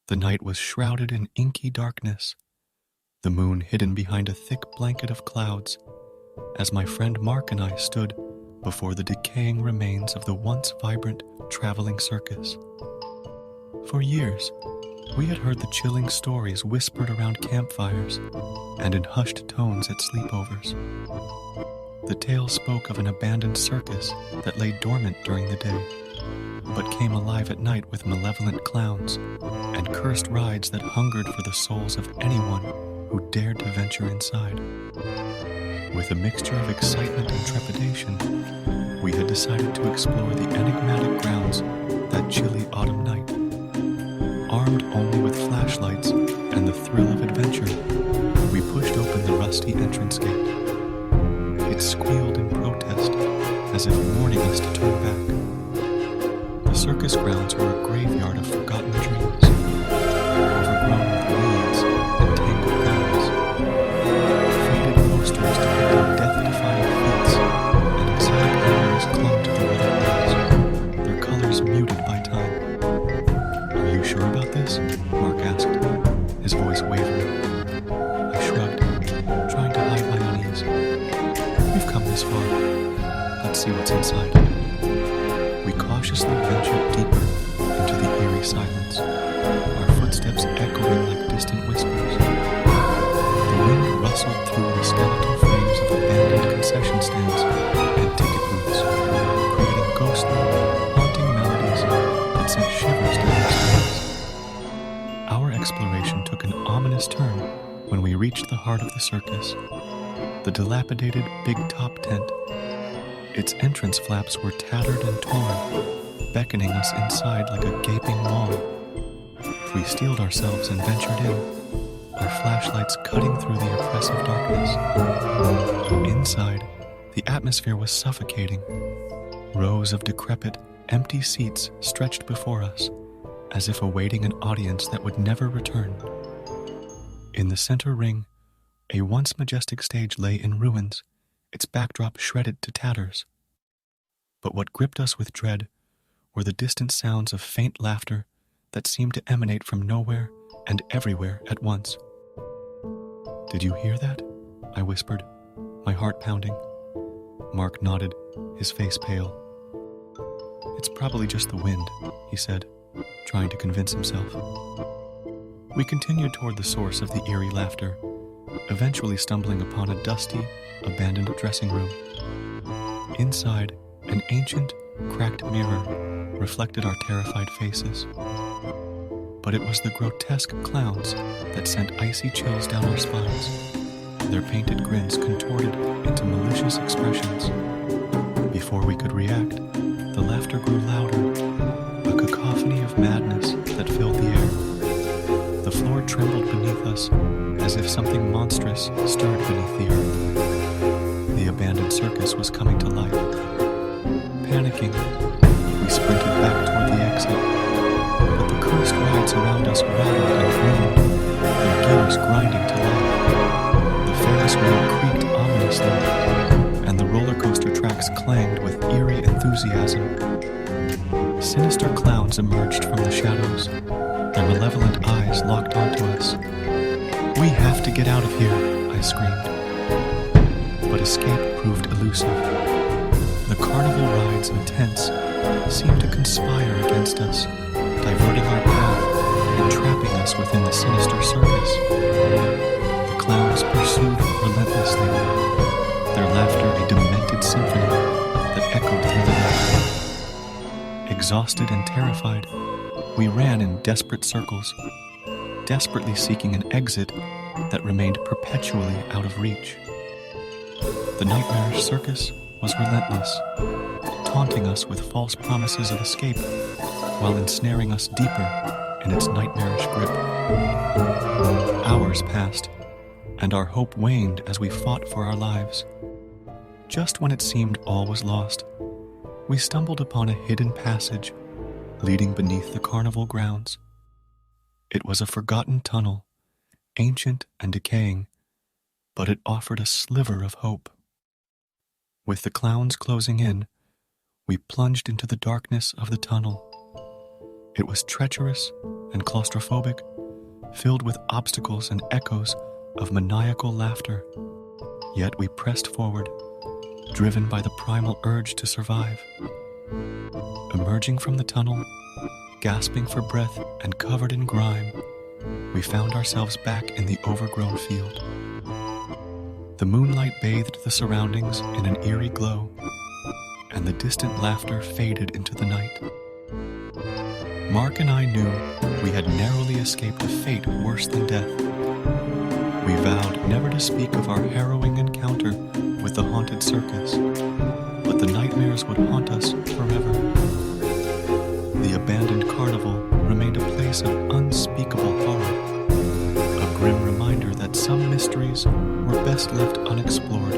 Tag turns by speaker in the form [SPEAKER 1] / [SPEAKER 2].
[SPEAKER 1] The night was shrouded in inky darkness, the moon hidden behind a thick blanket of clouds, as my friend Mark and I stood before the decaying remains of the once vibrant traveling circus. For years, we had heard the chilling stories whispered around campfires and in hushed tones at sleepovers. The tale spoke of an abandoned circus that lay dormant during the day, but came alive at night with malevolent clowns and cursed rides that hungered for the souls of anyone who dared to venture inside. With a mixture of excitement and trepidation, we had decided to explore the enigmatic grounds that chilly autumn night. Armed only with flashlights and the thrill of adventure, we pushed open the rusty entrance gate. It squealed in protest, as if warning us to turn back. The circus grounds were a graveyard of forgotten dreams, overgrown with weeds and tangled boughs. Faded posters depicted death-defying feats, and exotic animals clung to the weathered walls, their colors muted by time. "Are you sure about this?" Mark asked, his voice wavering. I shrugged, trying to hide my unease. "We've come this far. Let's see what's inside." We cautiously ventured deeper into the eerie silence, our footsteps echoing like distant whispers. The wind rustled through the skeletal frames of abandoned concession stands and ticket booths, creating ghostly, haunting melodies that sent shivers down our spines. Our exploration took an ominous turn when we reached the heart of the circus, the dilapidated big top tent. Its entrance flaps were tattered and torn, beckoning us inside like a gaping maw. We steeled ourselves and ventured in, our flashlights cutting through the oppressive darkness. Inside, the atmosphere was suffocating. Rows of decrepit, empty seats stretched before us, as if awaiting an audience that would never return. In the center ring, a once majestic stage lay in ruins, its backdrop shredded to tatters. But what gripped us with dread were the distant sounds of faint laughter that seemed to emanate from nowhere and everywhere at once. "Did you hear that?" I whispered, my heart pounding. Mark nodded, his face pale. "It's probably just the wind," he said, trying to convince himself. We continued toward the source of the eerie laughter, eventually stumbling upon a dusty, abandoned dressing room. Inside, an ancient, cracked mirror reflected our terrified faces. But it was the grotesque clowns that sent icy chills down our spines, their painted grins contorted into malicious expressions. Before we could react, the laughter grew louder, a cacophony of madness that filled the air. The floor trembled beneath us, as if something monstrous stirred beneath the earth. The abandoned circus was coming to life. Panicking, we sprinted back toward the exit, but the cursed rides around us rattled and groaned, their gears grinding to life. The Ferris wheel creaked ominously, and the roller coaster tracks clanged with eerie enthusiasm. Sinister clowns emerged from the shadows, their malevolent eyes locked onto us. "We have to get out of here," I screamed. But escape proved elusive. The carnival rides and tents seemed to conspire against us, diverting our path and trapping us within the sinister circus. The clowns pursued relentlessly, their laughter a demented symphony that echoed through the night. Exhausted and terrified, we ran in desperate circles, desperately seeking an exit that remained perpetually out of reach. The nightmarish circus was relentless, taunting us with false promises of escape while ensnaring us deeper in its nightmarish grip. Hours passed, and our hope waned as we fought for our lives. Just when it seemed all was lost, we stumbled upon a hidden passage leading beneath the carnival grounds. It was a forgotten tunnel, ancient and decaying, but it offered a sliver of hope. With the clowns closing in, we plunged into the darkness of the tunnel. It was treacherous and claustrophobic, filled with obstacles and echoes of maniacal laughter. Yet we pressed forward, driven by the primal urge to survive. Emerging from the tunnel, gasping for breath and covered in grime, we found ourselves back in the overgrown field. The moonlight bathed the surroundings in an eerie glow, and the distant laughter faded into the night. Mark and I knew we had narrowly escaped a fate worse than death. We vowed never to speak of our harrowing encounter with the haunted circus, but the nightmares would haunt us forever. The abandoned carnival remained a place of unspeakable horror, a grim reminder that some mysteries were best left unexplored.